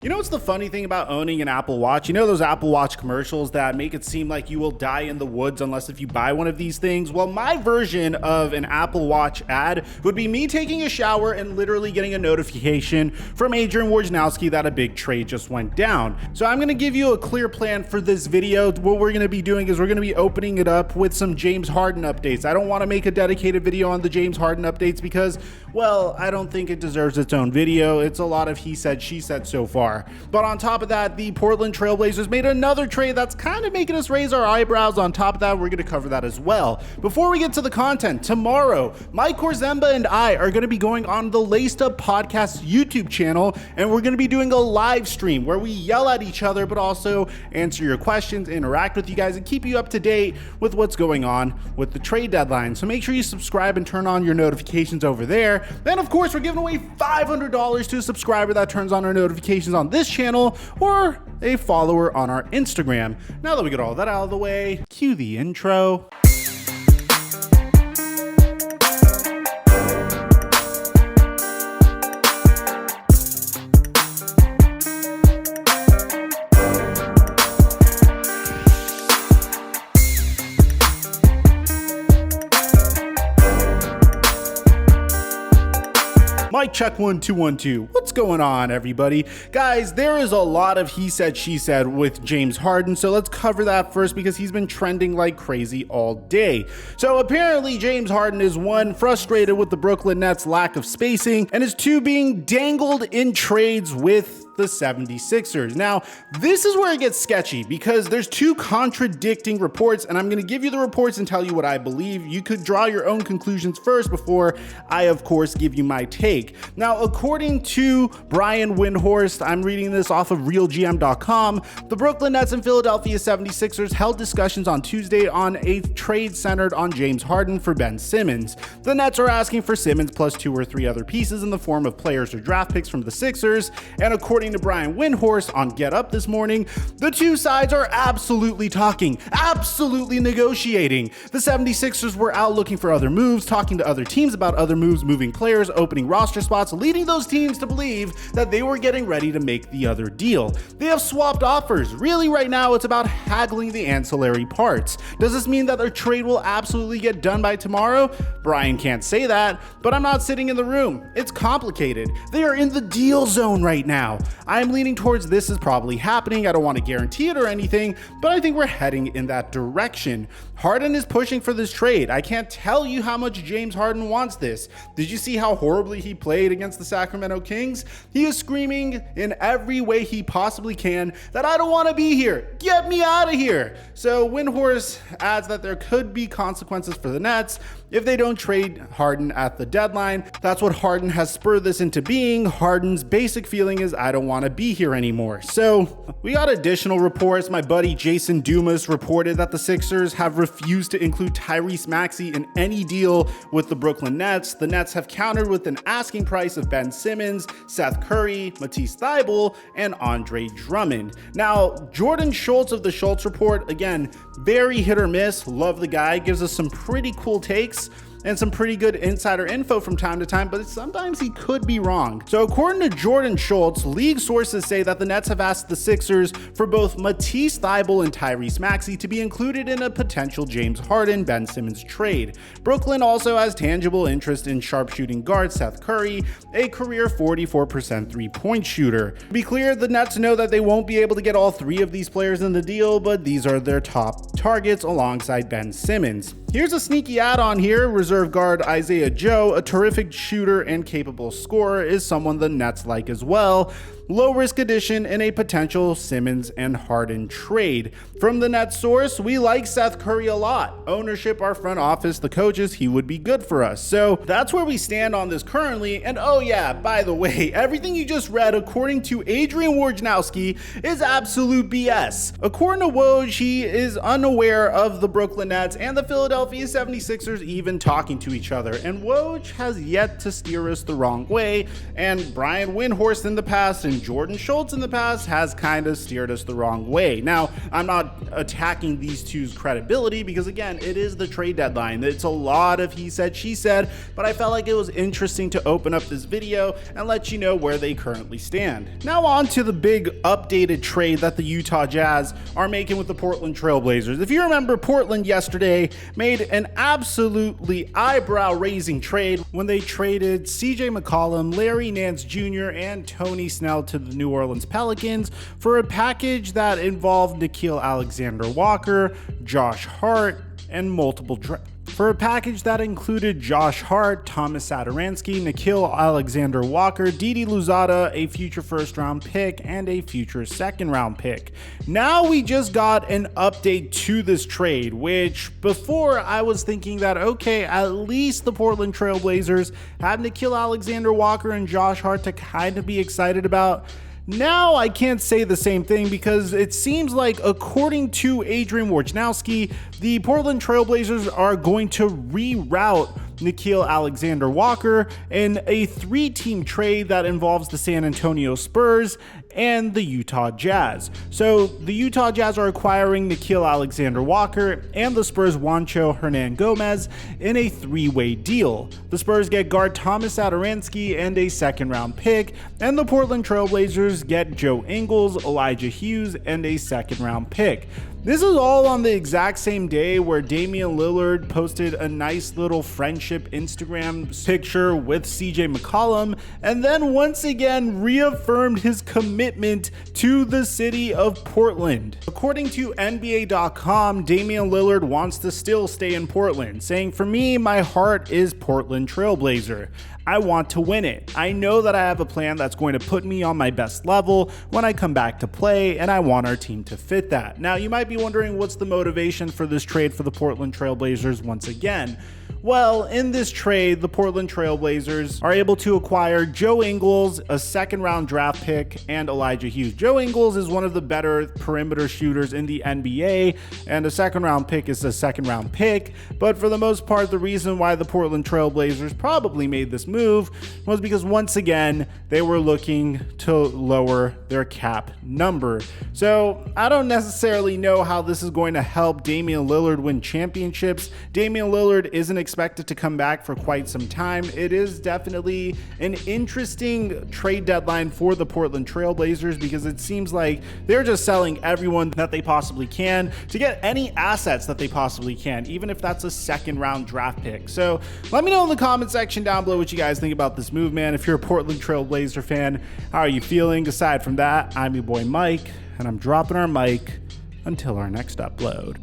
You know what's the funny thing about owning an Apple Watch? You know those Apple Watch commercials that make it seem like you will die in the woods unless if you buy one of these things? Well, my version of an Apple Watch ad would be me taking a shower and literally getting a notification from Adrian Wojnarowski that a big trade just went down. So I'm gonna give you a clear plan for this video. What we're gonna be doing is we're gonna be opening it up with some James Harden updates. I don't wanna make a dedicated video on the James Harden updates because, well, I don't think it deserves its own video. It's a lot of he said, she said so far. But on top of that, the Portland Trailblazers made another trade that's kind of making us raise our eyebrows. On top of that, we're going to cover that as well. Before we get to the content, tomorrow, Mike Korzemba and I are going to be going on the Laced Up Podcast YouTube channel, and we're going to be doing a live stream where we yell at each other, but also answer your questions, interact with you guys, and keep you up to date with what's going on with the trade deadline. So make sure you subscribe and turn on your notifications over there. Then, of course, we're giving away $500 to a subscriber that turns on our notifications on this channel or a follower on our Instagram. Now that we get all that out of the way, cue the intro. Mic check 1 2 1 2. What's going on, everybody? Guys, there is a lot of he said, she said with James Harden, so let's cover that first because he's been trending like crazy all day. So apparently James Harden is one, frustrated with the Brooklyn Nets' lack of spacing, and is two, being dangled in trades with the 76ers. Now, this is where it gets sketchy because there's two contradicting reports, and I'm going to give you the reports and tell you what I believe. You could draw your own conclusions first before I, of course, give you my take. Now, according to Brian Windhorst, I'm reading this off of RealGM.com, the Brooklyn Nets and Philadelphia 76ers held discussions on Tuesday on a trade centered on James Harden for Ben Simmons. The Nets are asking for Simmons plus 2 or 3 other pieces in the form of players or draft picks from the Sixers, and according to Brian Windhorst on Get Up this morning, the two sides are absolutely talking, absolutely negotiating. The 76ers were out looking for other moves, talking to other teams about other moves, moving players, opening roster spots, leading those teams to believe that they were getting ready to make the other deal. They have swapped offers. Really, right now, it's about haggling the ancillary parts. Does this mean that their trade will absolutely get done by tomorrow? Brian can't say that, but I'm not sitting in the room. It's complicated. They are in the deal zone right now. I'm leaning towards this is probably happening. I don't want to guarantee it or anything, but I think we're heading in that direction. Harden is pushing for this trade. I can't tell you how much James Harden wants this. Did you see how horribly he played against the Sacramento Kings? He is screaming in every way he possibly can that I don't want to be here. Get me out of here. So Windhorst adds that there could be consequences for the Nets if they don't trade Harden at the deadline. That's what Harden has spurred this into being. Harden's basic feeling is I don't want to be here anymore. So we got additional reports. My buddy Jason Dumas reported that the Sixers have refused to include Tyrese Maxey in any deal with the Brooklyn Nets. The Nets have countered with an asking price of Ben Simmons, Seth Curry, Matisse Thybulle, and Andre Drummond. Now, Jordan Schultz of the Schultz Report, again, very hit or miss. Love the guy, gives us some pretty cool takes and some pretty good insider info from time to time, but sometimes he could be wrong. So according to Jordan Schultz, league sources say that the Nets have asked the Sixers for both Matisse Thybulle and Tyrese Maxey to be included in a potential James Harden-Ben Simmons trade. Brooklyn also has tangible interest in sharpshooting guard Seth Curry, a career 44% three-point shooter. To be clear, the Nets know that they won't be able to get all 3 of these players in the deal, but these are their top targets alongside Ben Simmons. Here's a sneaky add-on here. Reserve guard Isaiah Joe, a terrific shooter and capable scorer, is someone the Nets like as well. Low risk addition in a potential Simmons and Harden trade. From the Nets source, we like Seth Curry a lot. Ownership, our front office, the coaches, he would be good for us. So that's where we stand on this currently. And oh yeah, by the way, everything you just read, according to Adrian Wojnarowski, is absolute BS. According to Woj, he is unaware of the Brooklyn Nets and the Philadelphia 76ers even talking to each other. And Woj has yet to steer us the wrong way. And Brian Windhorst in the past and and Jordan Schultz in the past has kind of steered us the wrong way. Now, I'm not attacking these two's credibility because, again, it is the trade deadline. It's a lot of he said, she said, but I felt like it was interesting to open up this video and let you know where they currently stand. Now on to the big updated trade that the Utah Jazz are making with the Portland Trail Blazers. If you remember, Portland yesterday made an absolutely eyebrow-raising trade when they traded CJ McCollum, Larry Nance Jr., and Tony Snell to the New Orleans Pelicans for a package that involved Nickeil Alexander-Walker, Josh Hart, and multiple Josh Hart, Thomas Satoransky, Nickeil Alexander-Walker, Didi Louzada, a future first-round pick, and a future second-round pick. Now we just got an update to this trade, which before I was thinking that, okay, at least the Portland Trail Blazers have Nickeil Alexander-Walker and Josh Hart to kind of be excited about. Now I can't say the same thing because it seems like, according to Adrian Wojnarowski, the Portland Trail Blazers are going to reroute Nickeil Alexander-Walker in a 3-team trade that involves the San Antonio Spurs and the Utah Jazz. So the Utah Jazz are acquiring Nickeil Alexander-Walker and the Spurs Juancho Hernangomez in a 3-way deal. The Spurs get guard Thomas Satoransky and a second-round pick, and the Portland Trail Blazers get Joe Ingles, Elijah Hughes, and a second-round pick. This is all on the exact same day where Damian Lillard posted a nice little friendship Instagram picture with CJ McCollum, and then once again reaffirmed his commitment to the city of Portland. According to NBA.com, Damian Lillard wants to still stay in Portland, saying, "For me, my heart is Portland Trailblazer. I want to win it. I know that I have a plan that's going to put me on my best level when I come back to play, and I want our team to fit that." Now, you might be wondering, what's the motivation for this trade for the Portland Trail Blazers once again? Well, in this trade, the Portland Trail Blazers are able to acquire Joe Ingles, a second-round draft pick, and Elijah Hughes. Joe Ingles is one of the better perimeter shooters in the NBA, and a second-round pick is a second-round pick. But for the most part, the reason why the Portland Trail Blazers probably made this move was because, once again, they were looking to lower their cap number. So I don't necessarily know how this is going to help Damian Lillard win championships. Damian Lillard isn't expected to come back for quite some time. It is definitely an interesting trade deadline for the Portland Trail Blazers because it seems like they're just selling everyone that they possibly can to get any assets that they possibly can, even if that's a second-round draft pick. So let me know in the comment section down below what you guys think about this move, man. If you're a Portland Trail Blazer fan, how are you feeling? Aside from that, I'm your boy Mike, and I'm dropping our mic until our next upload.